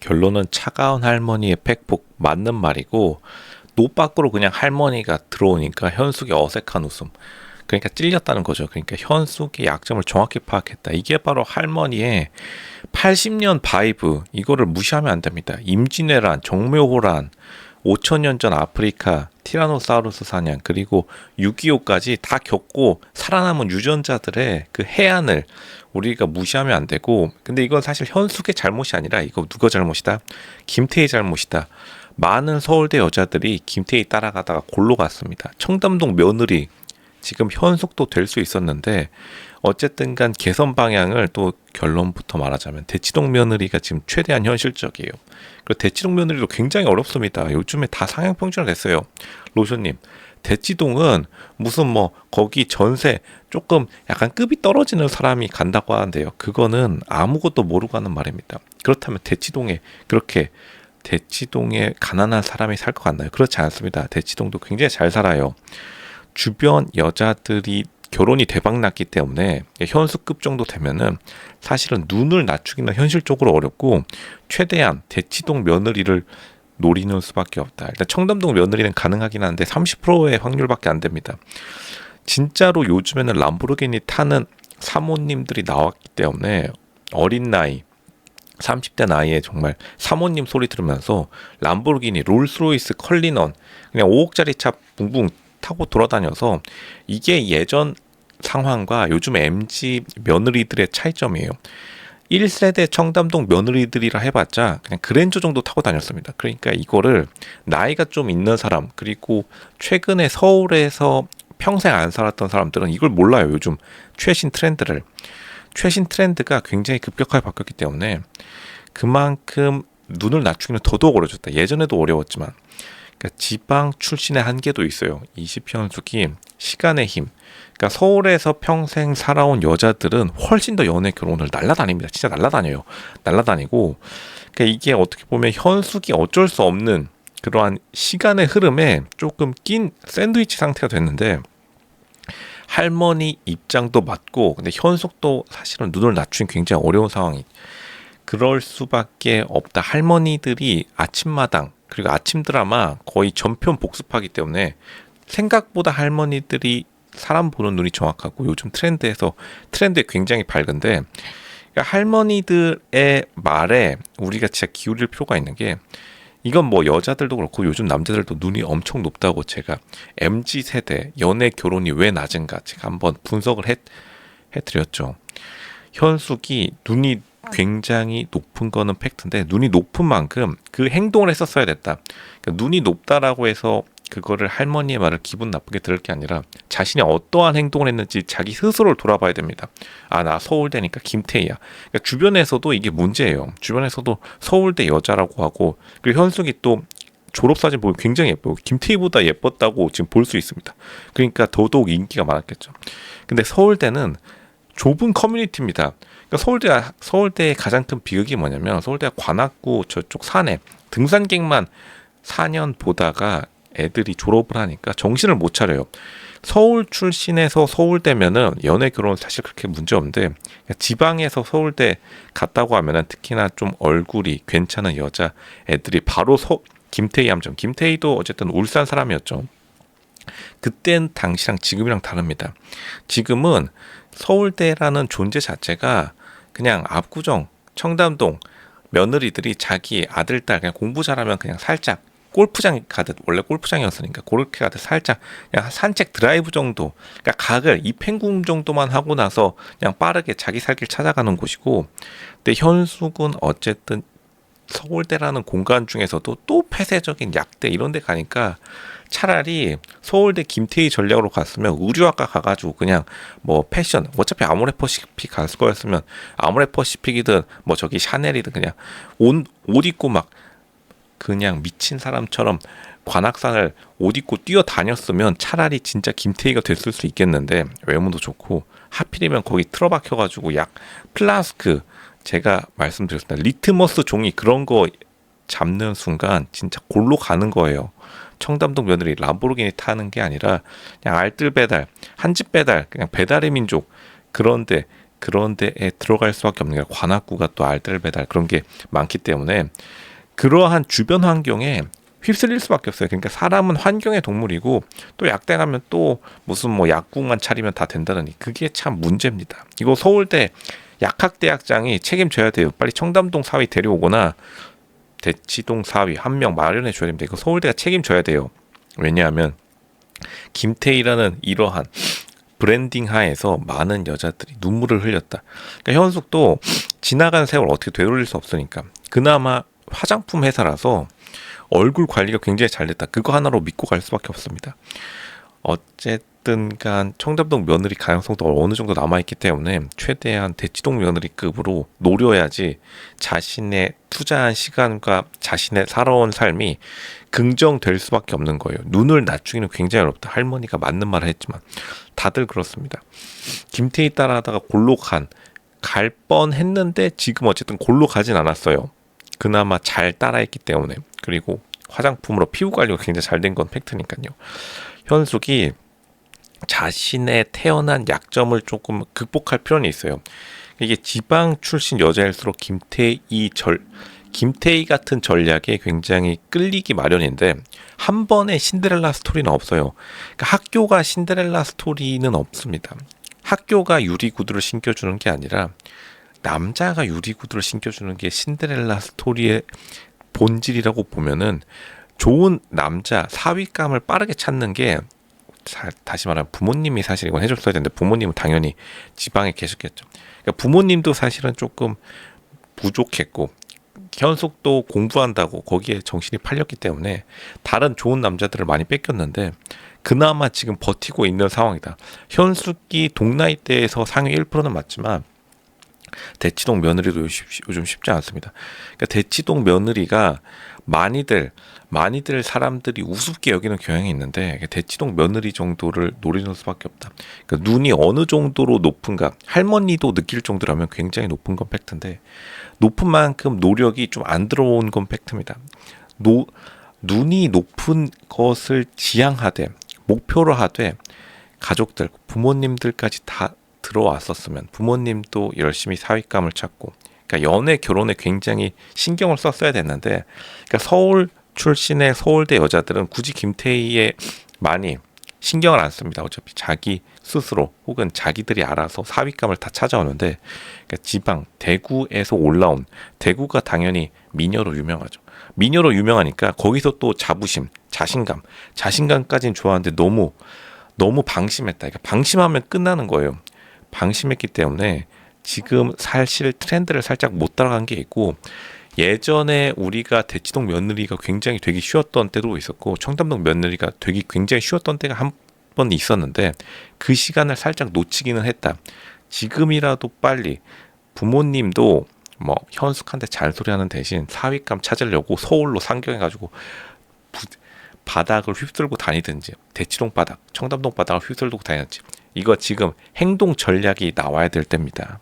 결론은 차가운 할머니의 팩폭 맞는 말이고 노 밖으로 그냥 할머니가 들어오니까 현숙이 어색한 웃음. 그러니까 찔렸다는 거죠. 그러니까 현숙의 약점을 정확히 파악했다. 이게 바로 할머니의 80년 바이브. 이거를 무시하면 안 됩니다. 임진왜란, 정묘호란, 5천년 전 아프리카 티라노사우루스 사냥 그리고 6.25까지 다 겪고 살아남은 유전자들의 그 해안을 우리가 무시하면 안 되고, 근데 이건 사실 현숙의 잘못이 아니라 이거 누가 잘못이다? 김태희 잘못이다. 많은 서울대 여자들이 김태희 따라가다가 골로 갔습니다. 청담동 며느리 지금 현숙도 될 수 있었는데 어쨌든 간 개선 방향을 또 결론부터 말하자면 대치동 며느리가 지금 최대한 현실적이에요. 그리고 대치동 며느리도 굉장히 어렵습니다. 요즘에 다 상향 평준화 됐어요. 로션님, 대치동은 무슨 뭐 거기 전세 조금 약간 급이 떨어지는 사람이 간다고 하는데요. 그거는 아무것도 모르고 하는 말입니다. 그렇다면 대치동에 가난한 사람이 살 것 같나요? 그렇지 않습니다. 대치동도 굉장히 잘 살아요. 주변 여자들이 결혼이 대박 났기 때문에 현숙급 정도 되면은 사실은 눈을 낮추기는 현실적으로 어렵고 최대한 대치동 며느리를 노리는 수밖에 없다. 일단 청담동 며느리는 가능하긴 한데 30%의 확률밖에 안 됩니다. 진짜로 요즘에는 람보르기니 타는 사모님들이 나왔기 때문에 어린 나이 30대 나이에 정말 사모님 소리 들으면서 람보르기니, 롤스로이스, 컬리넌 그냥 5억짜리 차 붕붕 타고 돌아다녀서 이게 예전 상황과 요즘 MZ 며느리들의 차이점이에요. 1세대 청담동 며느리들이라 해봤자 그냥 그랜저 정도 타고 다녔습니다. 그러니까 이거를 나이가 좀 있는 사람 그리고 최근에 서울에서 평생 안 살았던 사람들은 이걸 몰라요. 요즘 최신 트렌드가 굉장히 급격하게 바뀌었기 때문에 그만큼 눈을 낮추기는 더더욱 어려졌다. 예전에도 어려웠지만 그러니까 지방 출신의 한계도 있어요. 20현숙이 시간의 힘. 그러니까 서울에서 평생 살아온 여자들은 훨씬 더 연애 결혼을 날라다닙니다. 진짜 날라다녀요. 날라다니고 그러니까 이게 어떻게 보면 현숙이 어쩔 수 없는 그러한 시간의 흐름에 조금 낀 샌드위치 상태가 됐는데 할머니 입장도 맞고 근데 현숙도 사실은 눈을 낮추긴 굉장히 어려운 상황이 그럴 수밖에 없다. 할머니들이 아침마당 그리고 아침 드라마 거의 전편 복습하기 때문에 생각보다 할머니들이 사람 보는 눈이 정확하고 요즘 트렌드에 굉장히 밝은데 그러니까 할머니들의 말에 우리가 진짜 기울일 필요가 있는 게 이건 뭐 여자들도 그렇고 요즘 남자들도 눈이 엄청 높다고 제가 MZ 세대 연애 결혼이 왜 낮은가 제가 한번 분석을 해드렸죠. 현숙이 눈이 굉장히 높은 거는 팩트인데 눈이 높은 만큼 그 행동을 했었어야 됐다. 그러니까 눈이 높다라고 해서 그거를 할머니의 말을 기분 나쁘게 들을 게 아니라 자신이 어떠한 행동을 했는지 자기 스스로를 돌아봐야 됩니다. 아, 나 서울대니까 김태희야. 그러니까 주변에서도 이게 문제예요. 주변에서도 서울대 여자라고 하고 그리고 현숙이 또 졸업사진 보면 굉장히 예뻐요. 김태희보다 예뻤다고 지금 볼 수 있습니다. 그러니까 더더욱 인기가 많았겠죠. 근데 서울대는 좁은 커뮤니티입니다. 그러니까 서울대의 가장 큰 비극이 뭐냐면 서울대가 관악구 저쪽 산에 등산객만 4년 보다가 애들이 졸업을 하니까 정신을 못 차려요. 서울 출신에서 서울대면은 연애 결혼 사실 그렇게 문제 없는데 지방에서 서울대 갔다고 하면은 특히나 좀 얼굴이 괜찮은 여자 애들이 바로 김태희 함정. 김태희도 어쨌든 울산 사람이었죠. 그땐 당시랑 지금이랑 다릅니다. 지금은 서울대라는 존재 자체가 그냥 압구정, 청담동 며느리들이 자기 아들, 딸 그냥 공부 잘하면 그냥 살짝 골프장 가듯 원래 골프장이었으니까 그렇게 가듯 살짝 그냥 산책 드라이브 정도 그러니까 각을 입행궁 정도만 하고 나서 그냥 빠르게 자기 살 길 찾아가는 곳이고 근데 현숙은 어쨌든 서울대라는 공간 중에서도 또 폐쇄적인 약대 이런 데 가니까 차라리 서울대 김태희 전략으로 갔으면 의류학과 가가지고 그냥 뭐 패션 어차피 아모레퍼시픽 갈 거였으면 아모레퍼시픽이든 뭐 저기 샤넬이든 그냥 옷 입고 막 그냥 미친 사람처럼 관악산을 옷 입고 뛰어다녔으면 차라리 진짜 김태희가 됐을 수 있겠는데 외모도 좋고 하필이면 거기 틀어박혀가지고 약 플라스크 제가 말씀드렸습니다. 리트머스 종이 그런 거 잡는 순간 진짜 골로 가는 거예요. 청담동 며느리 람보르기니 타는 게 아니라 그냥 알뜰 배달, 한 집 배달, 그냥 배달의 민족 그런데 그런 데에 들어갈 수밖에 없는 게 관악구가 또 알뜰 배달 그런 게 많기 때문에 그러한 주변 환경에 휩쓸릴 수밖에 없어요. 그러니까 사람은 환경의 동물이고 또 약대 가면 또 무슨 뭐 약국만 차리면 다 된다더니 그게 참 문제입니다. 이거 서울대 약학대학장이 책임져야 돼요. 빨리 청담동 사위 데려오거나 대치동 사위 한 명 마련해 줘야 됩니다. 이거 서울대가 책임져야 돼요. 왜냐하면 김태희라는 이러한 브랜딩 하에서 많은 여자들이 눈물을 흘렸다. 그러니까 현숙도 지나간 세월 어떻게 되돌릴 수 없으니까 그나마 화장품 회사라서 얼굴 관리가 굉장히 잘 됐다. 그거 하나로 믿고 갈 수밖에 없습니다. 어쨌든 간 청담동 며느리 가능성도 어느 정도 남아있기 때문에 최대한 대치동 며느리급으로 노려야지 자신의 투자한 시간과 자신의 살아온 삶이 긍정될 수밖에 없는 거예요. 눈을 낮추기는 굉장히 어렵다. 할머니가 맞는 말을 했지만 다들 그렇습니다. 김태희 따라하다가 골로 갈 뻔했는데 지금 어쨌든 골로 가진 않았어요. 그나마 잘 따라했기 때문에. 그리고 화장품으로 피부 관리가 굉장히 잘 된 건 팩트니까요. 현숙이 자신의 태어난 약점을 조금 극복할 필요는 있어요. 이게 지방 출신 여자일수록 김태희 같은 전략에 굉장히 끌리기 마련인데 한 번의 신데렐라 스토리는 없어요. 그러니까 학교가 신데렐라 스토리는 없습니다. 학교가 유리구두를 신겨주는 게 아니라 남자가 유리구두를 신겨주는 게 신데렐라 스토리의 본질이라고 보면은 좋은 남자 사위감을 빠르게 찾는 게 다시 말하면 부모님이 사실 이건 해줬어야 되는데 부모님은 당연히 지방에 계셨겠죠. 그러니까 부모님도 사실은 조금 부족했고 현숙도 공부한다고 거기에 정신이 팔렸기 때문에 다른 좋은 남자들을 많이 뺏겼는데 그나마 지금 버티고 있는 상황이다. 현숙이 동나이대에서 상위 1%는 맞지만 대치동 며느리도 요즘 쉽지 않습니다. 그러니까 대치동 며느리가 많이들 사람들이 우습게 여기는 경향이 있는데 대치동 며느리 정도를 노리는 수밖에 없다. 그러니까 눈이 어느 정도로 높은가 할머니도 느낄 정도라면 굉장히 높은 건 팩트인데 높은 만큼 노력이 좀 안 들어온 건 팩트입니다. 눈이 높은 것을 지향하되 목표로 하되 가족들 부모님들까지 다 들어왔었으면 부모님도 열심히 사윗감을 찾고 그러니까 연애 결혼에 굉장히 신경을 썼어야 됐는데 그러니까 서울 출신의 서울대 여자들은 굳이 김태희에 많이 신경을 안 씁니다. 어차피 자기 스스로 혹은 자기들이 알아서 사윗감을 다 찾아오는데 그러니까 지방 대구에서 올라온 대구가 당연히 미녀로 유명하죠. 미녀로 유명하니까 거기서 또 자부심, 자신감까지는 좋아하는데 너무 방심했다. 그러니까 방심하면 끝나는 거예요. 방심했기 때문에 지금 사실 트렌드를 살짝 못 따라간 게 있고 예전에 우리가 대치동 며느리가 굉장히 되기 쉬웠던 때도 있었고 청담동 며느리가 되기 굉장히 쉬웠던 때가 한 번 있었는데 그 시간을 살짝 놓치기는 했다. 지금이라도 빨리 부모님도 뭐 현숙한테 잔소리하는 대신 사윗감 찾으려고 서울로 상경해가지고 바닥을 휩쓸고 다니든지 대치동 바닥, 청담동 바닥을 휩쓸고 다니든지 이거 지금 행동 전략이 나와야 될 때입니다.